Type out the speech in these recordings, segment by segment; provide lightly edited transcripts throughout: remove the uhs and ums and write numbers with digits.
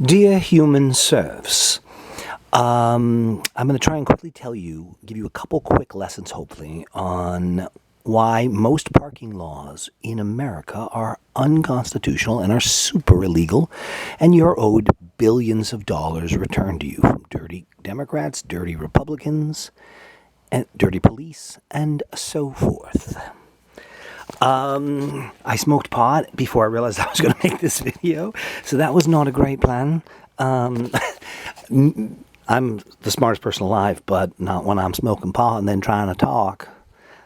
Dear Human Serfs, I'm going to try and quickly give you a couple quick lessons, hopefully, on why most parking laws in America are unconstitutional and are super illegal, and you're owed billions of dollars returned to you from dirty Democrats, dirty Republicans, and dirty police, and so forth. I smoked pot before I realized I was going to make this video, so that was not a great plan. I'm the smartest person alive, but not when I'm smoking pot and then trying to talk.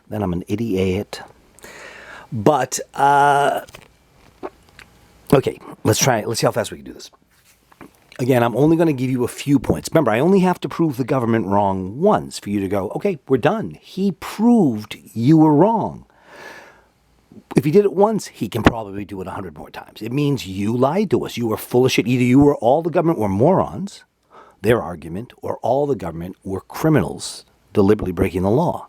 Then I'm an idiot. But, okay, let's try it. Let's see how fast we can do this. Again, I'm only going to give you a few points. Remember, I only have to prove the government wrong once for you to go, okay, we're done. He proved you were wrong. If he did it once, he can probably do it 100 more times. It means you lied to us. You were full of shit. Either you or all the government were morons, their argument, or all the government were criminals deliberately breaking the law.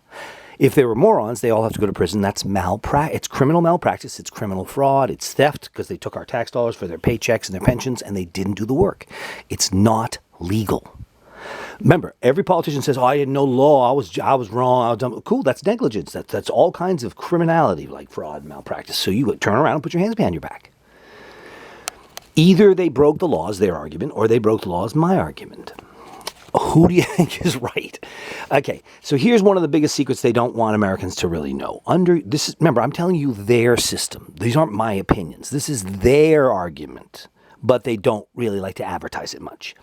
If they were morons, they all have to go to prison. That's it's criminal malpractice. It's criminal fraud. It's theft because they took our tax dollars for their paychecks and their pensions and they didn't do the work. It's not legal. Remember, every politician says, "Oh, I didn't know law. I was wrong. I was dumb." Cool, that's negligence. That's all kinds of criminality, like fraud and malpractice. So you turn around and put your hands behind your back. Either they broke the laws, their argument, or they broke the laws, my argument. Who do you think is right? Okay, so here's one of the biggest secrets they don't want Americans to really know. Remember, I'm telling you their system. These aren't my opinions. This is their argument, but they don't really like to advertise it much.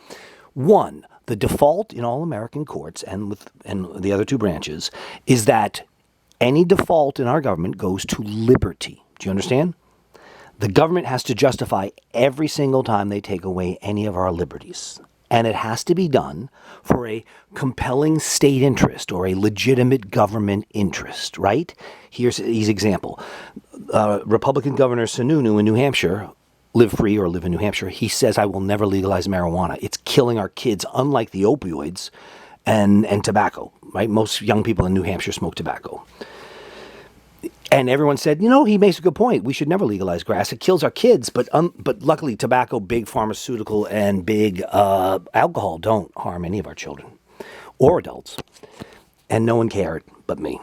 One, the default in all American courts and the other two branches is that any default in our government goes to liberty. Do you understand? The government has to justify every single time they take away any of our liberties. And it has to be done for a compelling state interest or a legitimate government interest, right? Here's an easy example. Republican Governor Sununu in New Hampshire, Live Free or Live in New Hampshire, he says, "I will never legalize marijuana. It's killing our kids, unlike the opioids and tobacco," right? Most young people in New Hampshire smoke tobacco. And everyone said, he makes a good point. We should never legalize grass. It kills our kids. But luckily, tobacco, big pharmaceutical, and big alcohol don't harm any of our children or adults. And no one cared but me.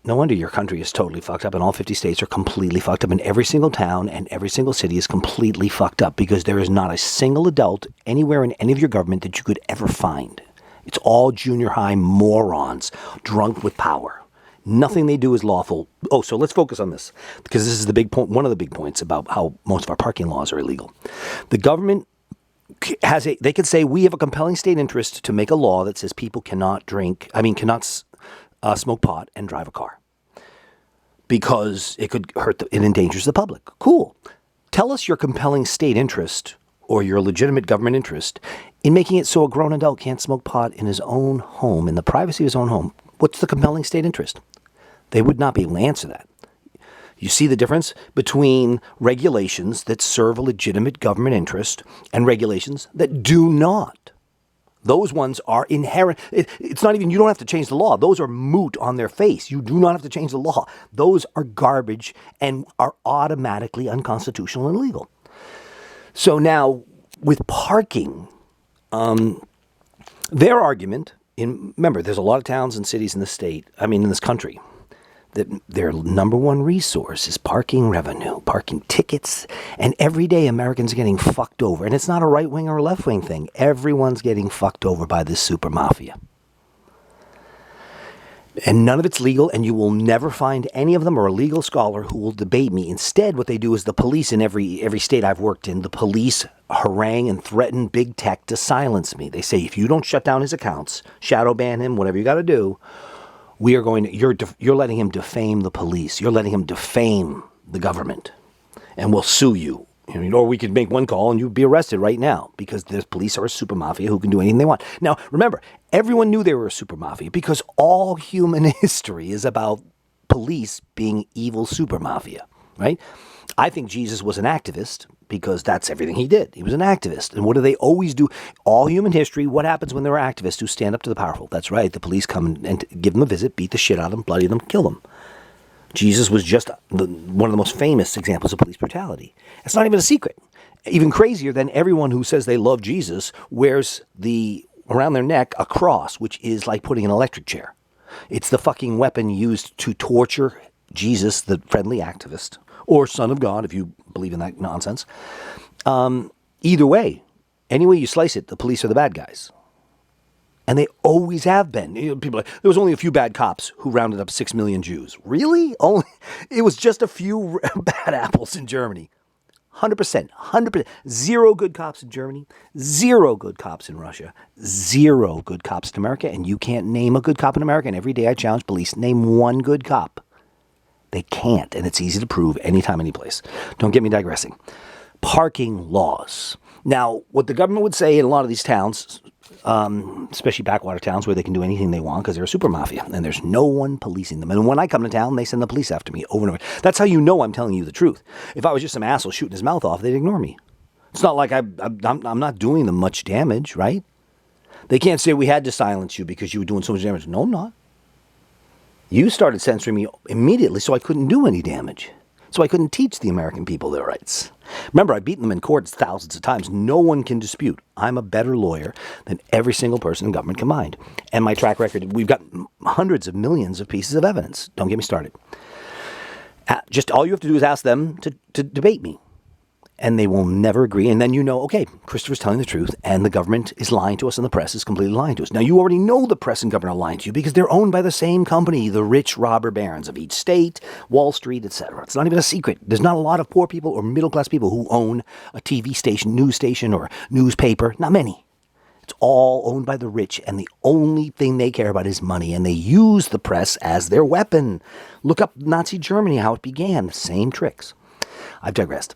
No wonder your country is totally fucked up and all 50 states are completely fucked up and every single town and every single city is completely fucked up because there is not a single adult anywhere in any of your government that you could ever find. It's all junior high morons drunk with power. Nothing they do is lawful. Oh, so let's focus on this because this is the big point. One of the big points about how most of our parking laws are illegal. The government they could say we have a compelling state interest to make a law that says people cannot smoke pot and drive a car because it could it endangers the public. Cool. Tell us your compelling state interest or your legitimate government interest in making it so a grown adult can't smoke pot in his own home, in the privacy of his own home. What's the compelling state interest? They would not be able to answer that. You see the difference between regulations that serve a legitimate government interest and regulations that do not. Those ones are inherent. It's not even, you don't have to change the law. Those are moot on their face. You do not have to change the law. Those are garbage and are automatically unconstitutional and illegal. So now with parking, their argument, remember, there's a lot of towns and cities in this country, that their number one resource is parking revenue, parking tickets, and every day Americans are getting fucked over. And it's not a right-wing or a left-wing thing. Everyone's getting fucked over by this super mafia. And none of it's legal, and you will never find any of them or a legal scholar who will debate me. Instead, what they do is the police in every state I've worked in, the police harangue and threaten big tech to silence me. They say, if you don't shut down his accounts, shadow ban him, whatever you got to do, you're letting him defame the police. You're letting him defame the government, and we'll sue you. Or we could make one call and you'd be arrested right now because the police are a super mafia who can do anything they want. Now, remember, everyone knew they were a super mafia because all human history is about police being evil super mafia, right? I think Jesus was an activist because that's everything he did. He was an activist. And what do they always do? All human history, what happens when there are activists who stand up to the powerful? That's right. The police come and give them a visit, beat the shit out of them, bloody them, kill them. Jesus was just one of the most famous examples of police brutality. It's not even a secret. Even crazier than everyone who says they love Jesus wears around their neck a cross, which is like putting an electric chair. It's the fucking weapon used to torture Jesus, the friendly activist, or Son of God, if you believe in that nonsense. Either way, any way you slice it, the police are the bad guys. And they always have been. People are like, there was only a few bad cops who rounded up 6 million Jews. Really? It was just a few bad apples in Germany. 100%. 100%. Zero good cops in Germany. Zero good cops in Russia. Zero good cops in America. And you can't name a good cop in America. And every day I challenge police, name one good cop. They can't. And it's easy to prove anytime, any place. Don't get me digressing. Parking laws. Now, what the government would say in a lot of these towns, especially backwater towns where they can do anything they want because they're a super mafia and there's no one policing them. And when I come to town, they send the police after me over and over. That's how you know I'm telling you the truth. If I was just some asshole shooting his mouth off, they'd ignore me. It's not like I'm not doing them much damage, right? They can't say we had to silence you because you were doing so much damage. No, I'm not. You started censoring me immediately so I couldn't do any damage. So I couldn't teach the American people their rights. Remember, I've beaten them in court thousands of times. No one can dispute. I'm a better lawyer than every single person in government combined. And my track record, we've got hundreds of millions of pieces of evidence. Don't get me started. Just all you have to do is ask them to debate me. And they will never agree. And then you know, okay, Christopher's telling the truth and the government is lying to us and the press is completely lying to us. Now, you already know the press and government are lying to you because they're owned by the same company, the rich robber barons of each state, Wall Street, etc. It's not even a secret. There's not a lot of poor people or middle-class people who own a TV station, news station, or newspaper. Not many. It's all owned by the rich, and the only thing they care about is money, and they use the press as their weapon. Look up Nazi Germany, how it began. Same tricks. I've digressed.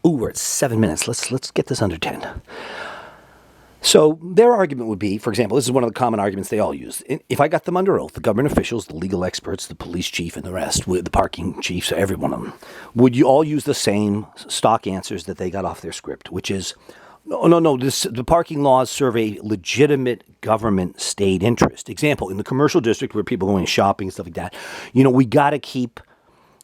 Ooh, we're at 7 minutes. Let's get this under 10. So their argument would be, for example, this is one of the common arguments they all use. If I got them under oath, the government officials, the legal experts, the police chief, and the rest, the parking chiefs, every one of them, would you all use the same stock answers that they got off their script, which is, no, the parking laws serve a legitimate government state interest. Example, in the commercial district where people are going shopping and stuff like that, we got to keep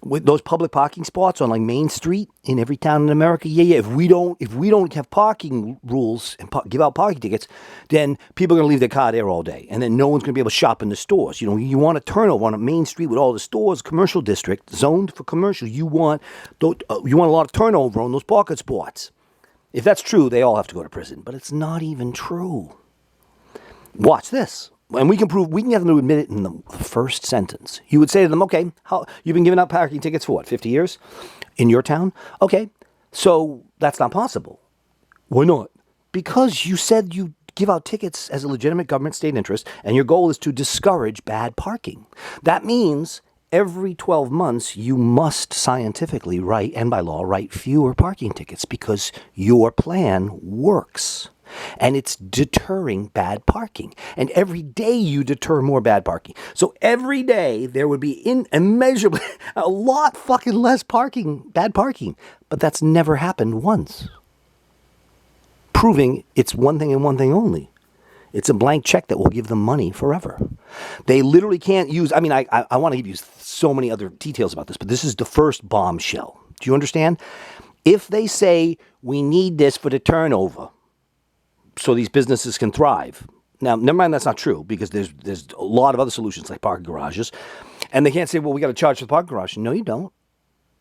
with those public parking spots on like Main Street in every town in America. Yeah. If we don't have parking rules and give out parking tickets, then people are going to leave their car there all day, and then no one's going to be able to shop in the stores. You want a turnover on a Main Street with all the stores, commercial district zoned for commercial. You want a lot of turnover on those parking spots. If that's true, they all have to go to prison. But it's not even true. Watch this. And we can get them to admit it in the first sentence. You would say to them, okay, you've been giving out parking tickets for what, 50 years in your town? Okay, so that's not possible. Why not? Because you said you give out tickets as a legitimate government state interest, and your goal is to discourage bad parking. That means every 12 months you must scientifically and by law write fewer parking tickets because your plan works. And it's deterring bad parking. And every day you deter more bad parking. So every day there would be immeasurably a lot fucking less bad parking. But that's never happened once. Proving it's one thing and one thing only. It's a blank check that will give them money forever. They literally can't use, I want to give you so many other details about this, but this is the first bombshell. Do you understand? If they say we need this for the turnover, so these businesses can thrive. Now, never mind, that's not true because there's a lot of other solutions like parking garages. And they can't say, well, we got to charge for the parking garage. No, you don't.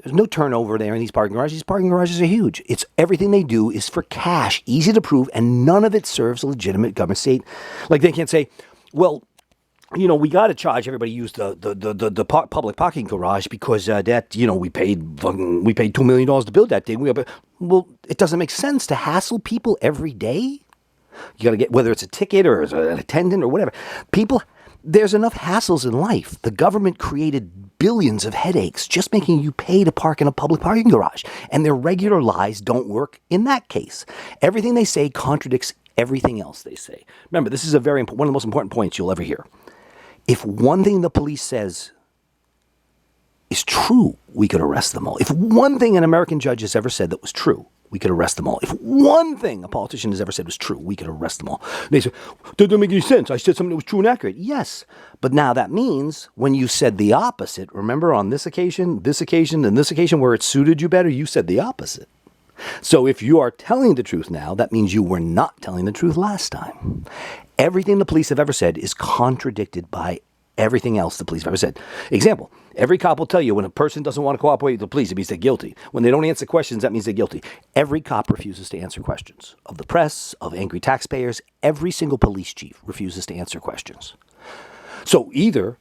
There's no turnover there in these parking garages. These parking garages are huge. It's everything they do is for cash, easy to prove, and none of it serves a legitimate government state. Like they can't say, well, we got to charge everybody to use the public parking garage because we paid $2 million to build that thing. Well, it doesn't make sense to hassle people every day. You got to get, whether it's a ticket or an attendant or whatever. There's enough hassles in life. The government created billions of headaches just making you pay to park in a public parking garage. And their regular lies don't work in that case. Everything they say contradicts everything else they say. Remember, this is one of the most important points you'll ever hear. If one thing the police says is true, we could arrest them all. If one thing an American judge has ever said that was true, we could arrest them all. If one thing a politician has ever said was true, we could arrest them all. And they say, that doesn't make any sense. I said something that was true and accurate. Yes. But now that means when you said the opposite, remember on this occasion, and this occasion where it suited you better, you said the opposite. So if you are telling the truth now, that means you were not telling the truth last time. Everything the police have ever said is contradicted by everything else the police have ever said. Example, every cop will tell you when a person doesn't want to cooperate with the police, it means they're guilty. When they don't answer questions, that means they're guilty. Every cop refuses to answer questions. Of the press, of angry taxpayers, every single police chief refuses to answer questions. So either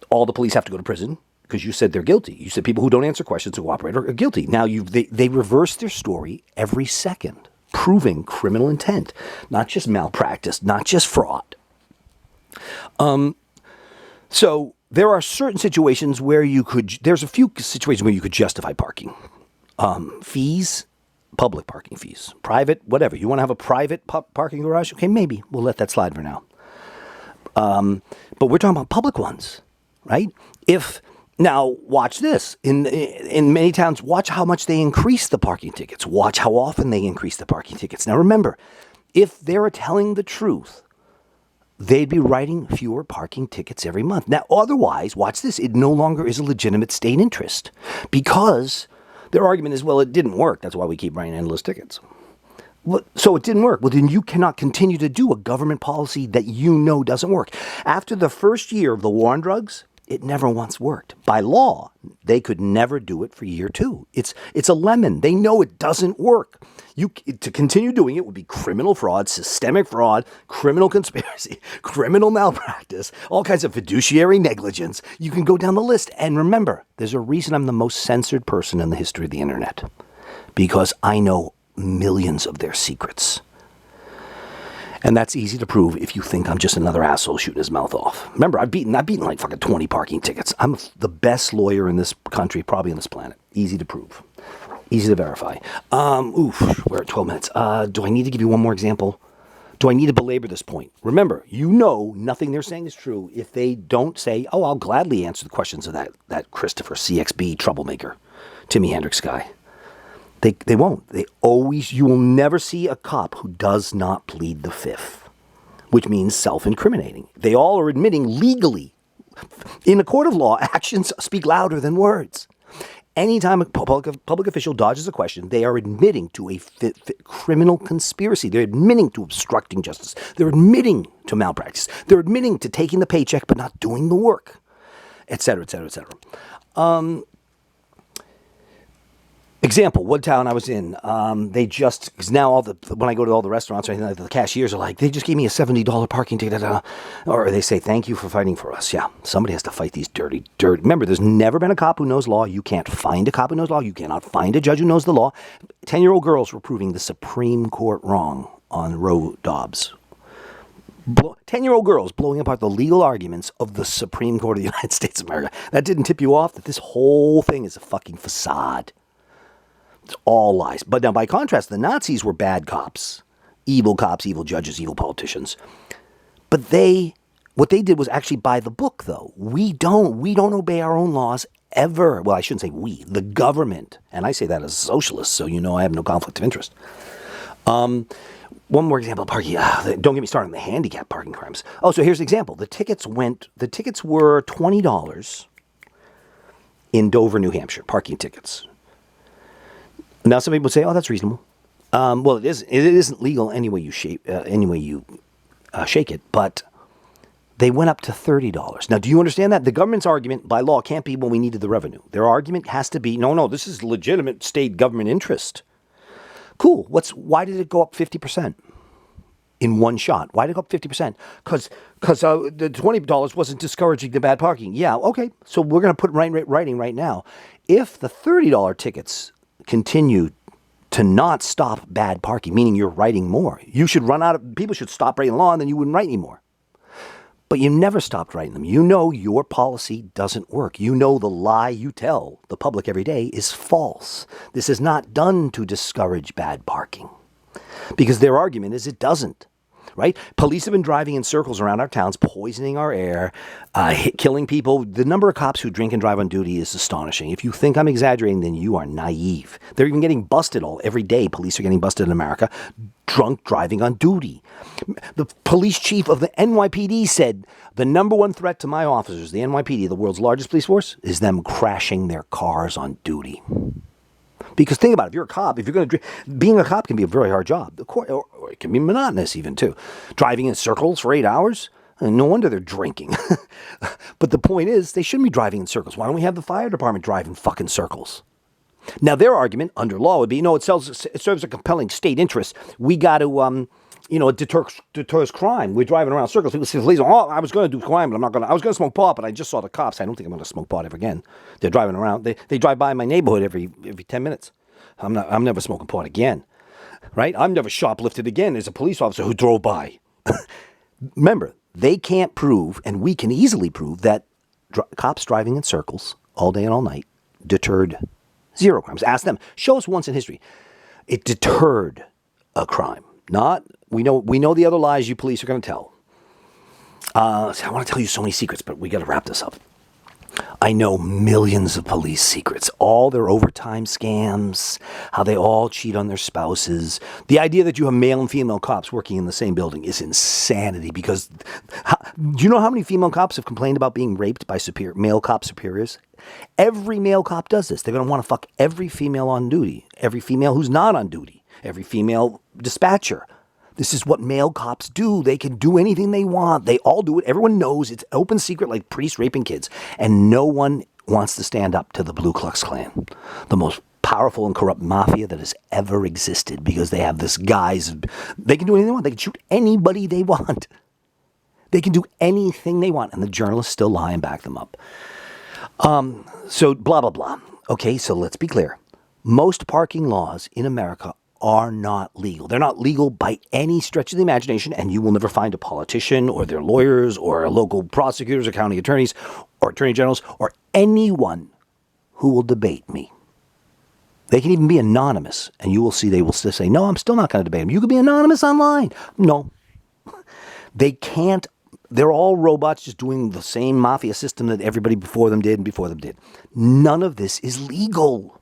all the police have to go to prison because you said they're guilty. You said people who don't answer questions or cooperate are guilty. Now they reverse their story every second, proving criminal intent, not just malpractice, not just fraud. So there are certain situations where there's a few situations where you could justify parking. Fees, public parking fees, private, whatever. You want to have a private parking garage? Okay, maybe we'll let that slide for now. But we're talking about public ones, right? Now watch this. In many towns, watch how much they increase the parking tickets. Watch how often they increase the parking tickets. Now remember, if they're telling the truth, they'd be writing fewer parking tickets every month. Now, otherwise, watch this, it no longer is a legitimate state interest because their argument is, well, it didn't work. That's why we keep writing endless tickets. So it didn't work. Well, then you cannot continue to do a government policy that you know doesn't work. After the first year of the war on drugs, it never once worked. By law, they could never do it for year two. It's a lemon. They know it doesn't work. To continue doing it would be criminal fraud, systemic fraud, criminal conspiracy, criminal malpractice, all kinds of fiduciary negligence. You can go down the list. And remember, there's a reason I'm the most censored person in the history of the internet. Because I know millions of their secrets. And that's easy to prove if you think I'm just another asshole shooting his mouth off. Remember, I've beaten like fucking 20 parking tickets. I'm the best lawyer in this country, probably on this planet. Easy to prove. Easy to verify. We're at 12 minutes. Do I need to give you one more example? Do I need to belabor this point? Remember, you know nothing they're saying is true if they don't say, oh, I'll gladly answer the questions of that Christopher CXB troublemaker, Timmy Hendricks guy. They won't. You will never see a cop who does not plead the fifth, which means self-incriminating. They all are admitting legally. In a court of law, actions speak louder than words. Anytime a public official dodges a question, they are admitting to a criminal conspiracy. They're admitting to obstructing justice. They're admitting to malpractice. They're admitting to taking the paycheck but not doing the work, et cetera, et cetera, et cetera. Example, one town I was in, because now when I go to all the restaurants or anything like that, the cashiers are like, they just gave me a $70 parking ticket, or they say, thank you for fighting for us. Yeah, somebody has to fight these dirty. Remember, there's never been a cop who knows law. You can't find a cop who knows law. You cannot find a judge who knows the law. 10-year-old girls were proving the Supreme Court wrong on Roe Dobbs. 10-year-old girls blowing apart the legal arguments of the Supreme Court of the United States of America. That didn't tip you off that this whole thing is a fucking facade. It's all lies. But now, by contrast, the Nazis were bad cops, evil judges, evil politicians. But what they did was actually by the book, though. We don't obey our own laws ever. Well, I shouldn't say we, the government. And I say that as a socialist, so you know I have no conflict of interest. One more example of parking. Don't get me started on the handicap parking crimes. Oh, so here's an example. The tickets were $20 in Dover, New Hampshire, parking tickets. Now, some people say, "Oh, that's reasonable." Well, it is. It isn't legal any way you shake it, but they went up to $30. Now, do you understand that? The government's argument by law can't be, well, we needed the revenue. Their argument has to be, no, this is legitimate state government interest. Cool. Why did it go up 50% in one shot? Why did it go up 50%? Because the $20 wasn't discouraging the bad parking. Yeah, okay. So we're going to put writing right now. If the $30 tickets continue to not stop bad parking, meaning you're writing more, people should stop breaking the law and then you wouldn't write anymore. But you never stopped writing them. You know your policy doesn't work. You know the lie you tell the public every day is false. This is not done to discourage bad parking. Because their argument is it doesn't. Right? Police have been driving in circles around our towns, poisoning our air, killing people. The number of cops who drink and drive on duty is astonishing. If you think I'm exaggerating, then you are naive. They're even getting busted every day. Police are getting busted in America, drunk driving on duty. The police chief of the NYPD said, the number one threat to my officers, the NYPD, the world's largest police force, is them crashing their cars on duty. Because think about it, if you're a cop, if you're going to being a cop can be a very hard job. Or it can be monotonous even too. Driving in circles for 8 hours, and no wonder they're drinking. But the point is, they shouldn't be driving in circles. Why don't we have the fire department drive in fucking circles? Now, their argument under law would be, it serves a compelling state interest. We got to, it deters crime. We're driving around circles. People say, police, I was going to do crime, but I was going to smoke pot, but I just saw the cops. I don't think I'm going to smoke pot ever again. They're driving around. They drive by my neighborhood every 10 minutes. I'm never smoking pot again, right? I'm never shoplifted again. There's a police officer who drove by. Remember, they can't prove, and we can easily prove, that cops driving in circles all day and all night deterred zero crimes. Ask them. Show us once in history. It deterred a crime. Not, we know the other lies you police are going to tell. I want to tell you so many secrets, but we got to wrap this up. I know millions of police secrets, all their overtime scams, how they all cheat on their spouses. The idea that you have male and female cops working in the same building is insanity, because do you know how many female cops have complained about being raped by male cop superiors? Every male cop does this. They're going to want to fuck every female on duty, every female who's not on duty, every female dispatcher. This is what male cops do. They can do anything they want. They all do it. Everyone knows it's open secret, like priests raping kids. And no one wants to stand up to the Ku Klux Klan, the most powerful and corrupt mafia that has ever existed, because they have this guise. They can do anything they want. They can shoot anybody they want. They can do anything they want. And the journalists still lie and back them up. So blah, blah, blah. Okay, so let's be clear. Most parking laws in America are not legal. They're not legal by any stretch of the imagination, and you will never find a politician or their lawyers or local prosecutors or county attorneys or attorney generals or anyone who will debate me. They can even be anonymous, and you will see they will still say, no, I'm still not going to debate them. You could be anonymous online. No. They can't. They're all robots just doing the same mafia system that everybody before them did and before them did. None of this is legal.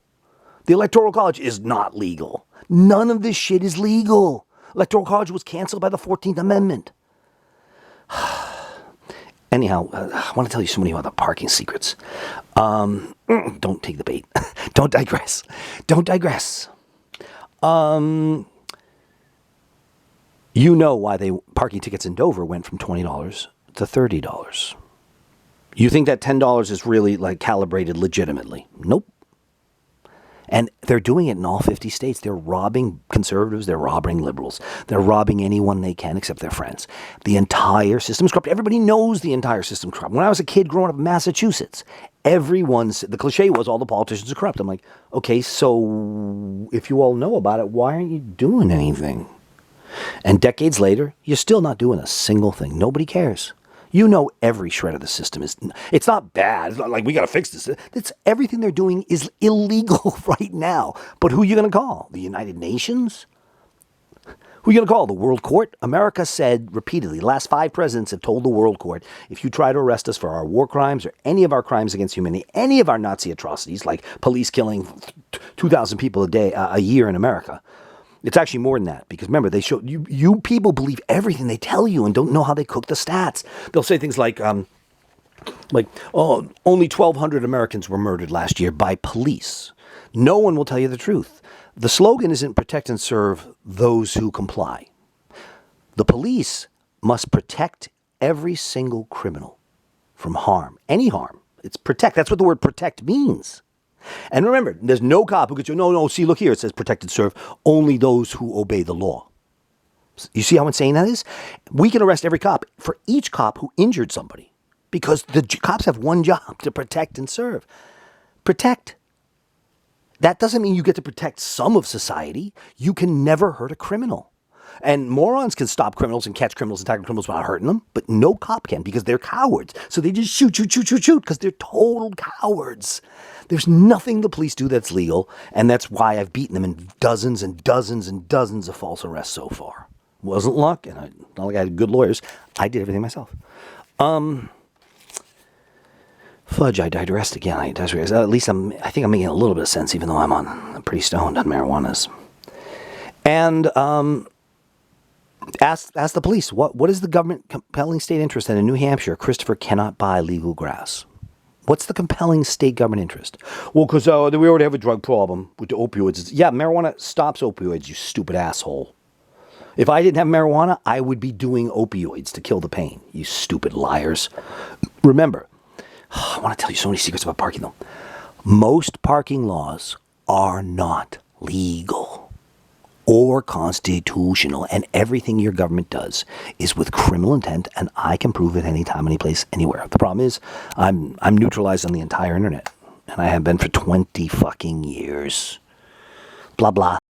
The Electoral College is not legal. None of this shit is legal. Electoral College was canceled by the 14th Amendment. Anyhow, I want to tell you so many other parking secrets. Don't take the bait. Don't digress. Don't digress. You know why parking tickets in Dover went from $20 to $30. You think that $10 is really like calibrated legitimately? Nope. And they're doing it in all 50 states. They're robbing conservatives. They're robbing liberals. They're robbing anyone they can except their friends. The entire system's corrupt. Everybody knows the entire system's corrupt. When I was a kid growing up in Massachusetts, the cliche was all the politicians are corrupt. I'm like, okay, so if you all know about it, why aren't you doing anything? And decades later, you're still not doing a single thing. Nobody cares. You know every shred of the system it's not bad. It's not like we got to fix this. Everything they're doing is illegal right now. But who are you going to call? The United Nations? Who are you going to call? The World Court? America said repeatedly, the last 5 presidents have told the World Court, if you try to arrest us for our war crimes or any of our crimes against humanity, any of our Nazi atrocities, like police killing 2,000 people a year in America, it's actually more than that, because remember, they show you people believe everything they tell you and don't know how they cook the stats. They'll say things like, only 1,200 Americans were murdered last year by police. No one will tell you the truth. The slogan isn't protect and serve those who comply. The police must protect every single criminal from harm, any harm. It's protect. That's what the word protect means. And remember, there's no cop who could say, no, see, look here, it says protect and serve only those who obey the law. You see how insane that is? We can arrest every cop for each cop who injured somebody, because the cops have one job: to protect and serve. Protect. That doesn't mean you get to protect some of society. You can never hurt a criminal. And morons can stop criminals and catch criminals and tackle criminals without hurting them, but no cop can, because they're cowards. So they just shoot, because they're total cowards. There's nothing the police do that's legal, and that's why I've beaten them in dozens and dozens and dozens of false arrests so far. Wasn't luck, and not like I had good lawyers. I did everything myself. Fudge, I digressed again. At least I think I'm making a little bit of sense, even though I'm pretty stoned on marijuanas. And ask the police, what is the government compelling state interest that in New Hampshire, Christopher cannot buy legal grass? What's the compelling state government interest? Well, because we already have a drug problem with the opioids. Yeah, marijuana stops opioids, you stupid asshole. If I didn't have marijuana, I would be doing opioids to kill the pain, you stupid liars. Remember, I want to tell you so many secrets about parking, though. Most parking laws are not legal or constitutional, and everything your government does is with criminal intent, and I can prove it anytime, any place, anywhere. The problem is, I'm neutralized on the entire internet, and I have been for 20 fucking years. Blah, blah.